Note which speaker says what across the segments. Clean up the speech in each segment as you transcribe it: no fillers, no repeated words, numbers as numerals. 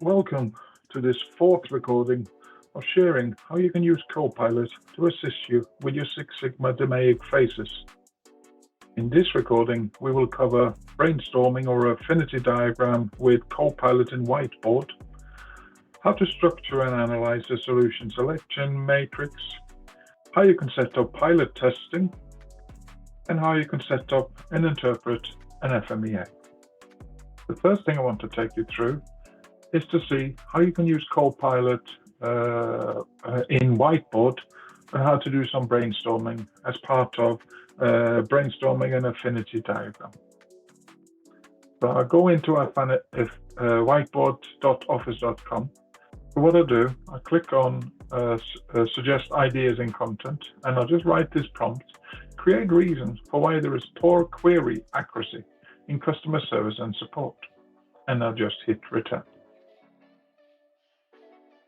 Speaker 1: Welcome to this fourth recording of sharing how you can use Copilot to assist you with your Six Sigma DMAIC phases. In this recording, we will cover brainstorming or affinity diagram with Copilot in Whiteboard, how to structure and analyze the solution selection matrix, how you can set up pilot testing, and how you can set up and interpret an FMEA. The first thing I want to take you through is to see how you can use Copilot in Whiteboard and how to do some brainstorming as part of brainstorming an affinity diagram. So I'll go into whiteboard.office.com. So what I do, I click on suggest ideas in content, and I'll just write this prompt: create reasons for why there is poor query accuracy in customer service and support, and I'll just hit return.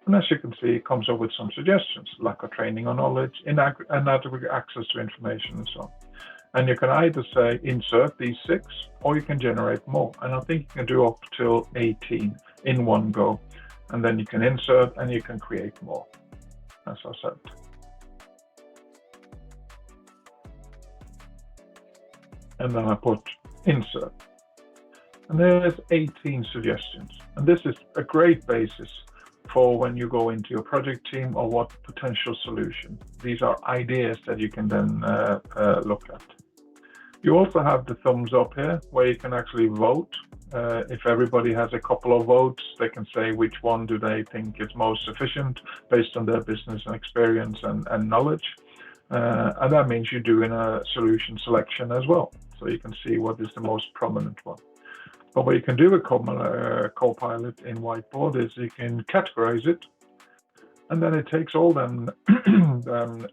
Speaker 1: And as you can see, it comes up with some suggestions: lack of training or knowledge, inadequate access to information, and so on. And you can either say insert these 6, or you can generate more. And I think you can do up till 18 in one go. And then you can insert and you can create more, as I said. And then I put insert. And there's 18 suggestions. And this is a great basis for when you go into your project team or what potential solution. These are ideas that you can then look at. You also have the thumbs up here where you can actually vote. If everybody has a couple of votes, they can say which one do they think is most sufficient based on their business and experience and knowledge. And that means you're doing a solution selection as well. So you can see what is the most prominent one. But what you can do with Copilot in Whiteboard is you can categorize it, and then it takes all them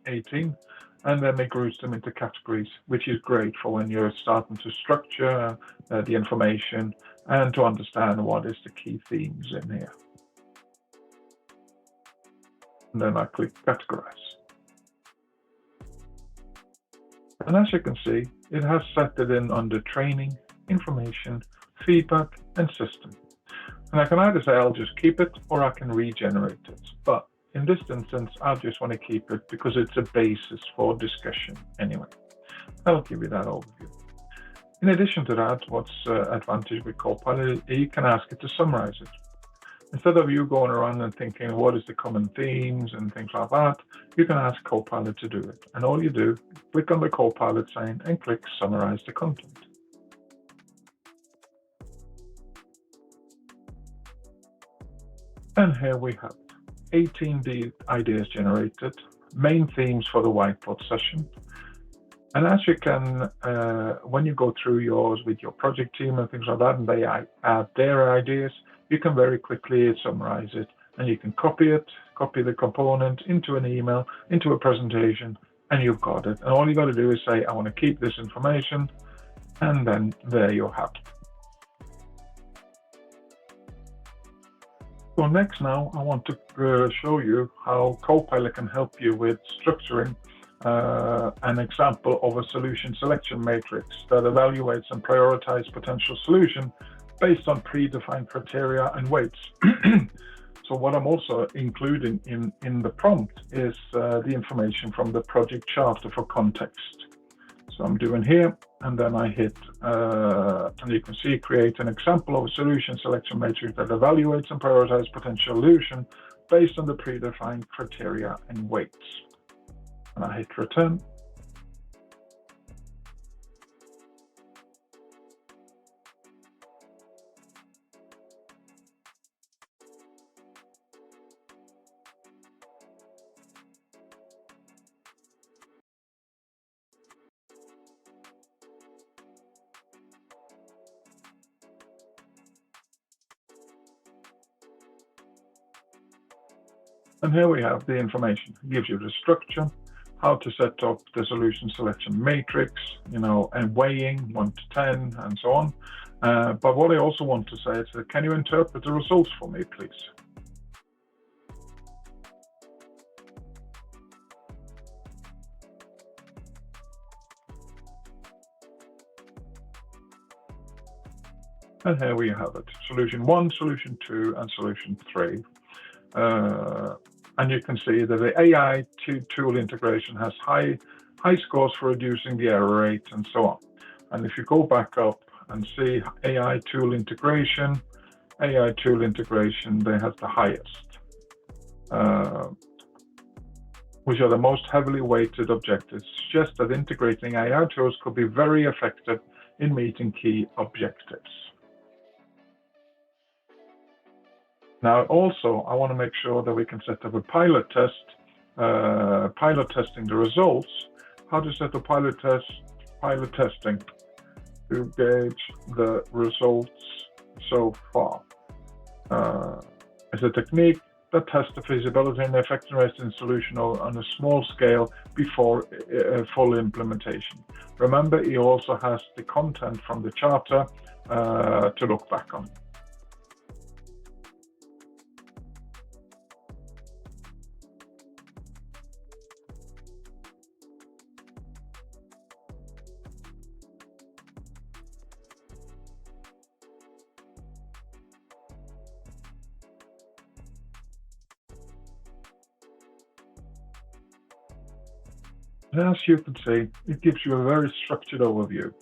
Speaker 1: 18, and then it groups them into categories, which is great for when you're starting to structure the information and to understand what is the key themes in here. And then I click categorize. And as you can see, it has set it in under training, information, feedback, and system. And I can either say I'll just keep it, or I can regenerate it. But in this instance, I just want to keep it because it's a basis for discussion anyway. I'll give you that overview. In addition to that, what's advantage with Copilot, you can ask it to summarize it. Instead of you going around and thinking what is the common themes and things like that, you can ask Copilot to do it. And all you do, click on the Copilot sign and click summarize the content. And here we have 18 ideas generated, main themes for the whiteboard session. And as you can, when you go through yours with your project team and things like that, and they add their ideas, you can very quickly summarize it, and you can copy the component into an email, into a presentation, and you've got it. And all you got to do is say, I want to keep this information, and then there you have it. So next now, I want to show you how Copilot can help you with structuring an example of a solution selection matrix that evaluates and prioritizes potential solution based on predefined criteria and weights. So what I'm also including in the prompt is the information from the project charter for context. So I'm doing here, and then I hit, and you can see create an example of a solution selection matrix that evaluates and prioritizes potential solution based on the predefined criteria and weights. And I hit return. And here we have the information. It gives you the structure, how to set up the solution selection matrix, and weighing 1 to 10 and so on. But what I also want to say is, can you interpret the results for me, please? And here we have it, solution 1, solution 2, and solution 3. And you can see that the AI tool integration has high scores for reducing the error rate and so on. And if you go back up and see AI tool integration, they have the highest, which are the most heavily weighted objectives, suggest that integrating AI tools could be very effective in meeting key objectives. Now, also, I want to make sure that we can set up a pilot test, pilot testing the results. How to set up pilot testing to gauge the results so far. It's a technique that tests the feasibility and effectiveness in solution on a small scale before full implementation. Remember, he also has the content from the charter to look back on. As you can see, it gives you a very structured overview.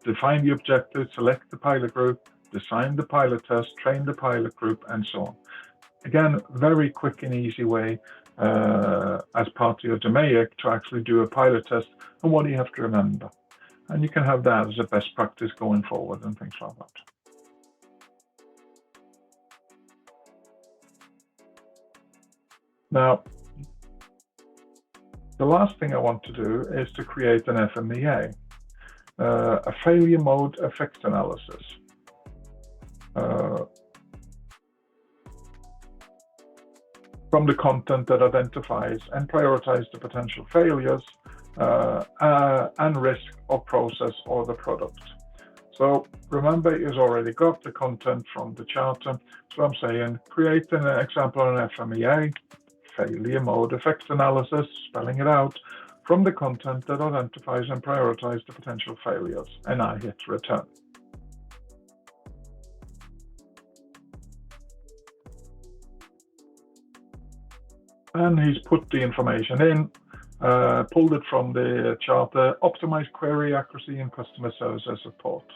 Speaker 1: Define the objective, select the pilot group, design the pilot test, train the pilot group, and so on. Again, very quick and easy way as part of your DMAIC to actually do a pilot test and what you have to remember. And you can have that as a best practice going forward and things like that. Now, the last thing I want to do is to create an FMEA, a failure mode effect analysis. From the content that identifies and prioritizes the potential failures and risk of process or the product. So remember, he's already got the content from the charter. So I'm saying create an example on an FMEA, failure mode effect analysis, spelling it out, from the content that identifies and prioritizes the potential failures, and I hit return. And he's put the information in, pulled it from the charter, optimized query accuracy and customer service and support.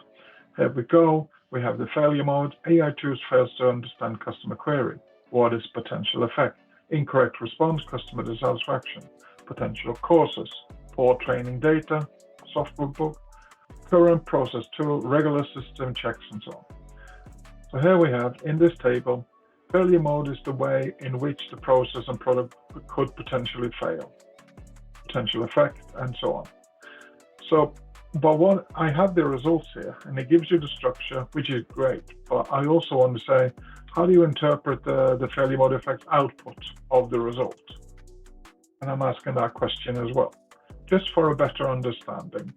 Speaker 1: Here we go, we have the failure mode, AI tools fails to understand customer query. What is potential effect? Incorrect response, customer dissatisfaction, potential causes, poor training data, software book, current process tool, regular system checks, and so on. So here we have, in this table, failure mode is the way in which the process and product could potentially fail, potential effect, and so on. So, but what I have the results here, and it gives you the structure, which is great, but I also want to say, how do you interpret the failure mode effect output of the result? And I'm asking that question as well, just for a better understanding.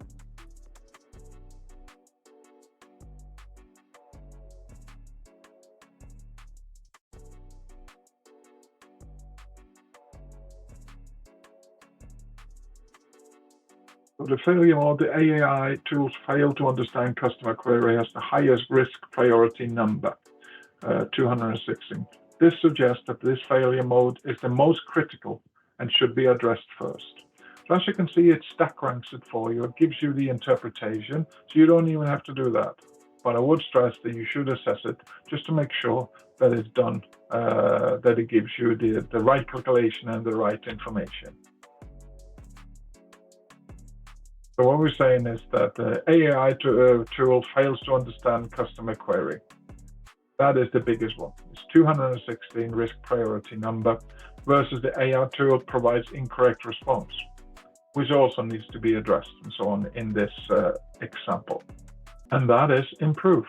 Speaker 1: So the failure mode, the AI tools fail to understand customer query has the highest risk priority number. 216. This suggests that this failure mode is the most critical and should be addressed first. So as you can see, it stack ranks it for you. It gives you the interpretation, so you don't even have to do that. But I would stress that you should assess it just to make sure that it's done, that it gives you the right calculation and the right information. So what we're saying is that the AI tool fails to understand customer query. That is the biggest one. It's 216 risk priority number versus the AI tool provides incorrect response, which also needs to be addressed and so on in this example. And that is improve.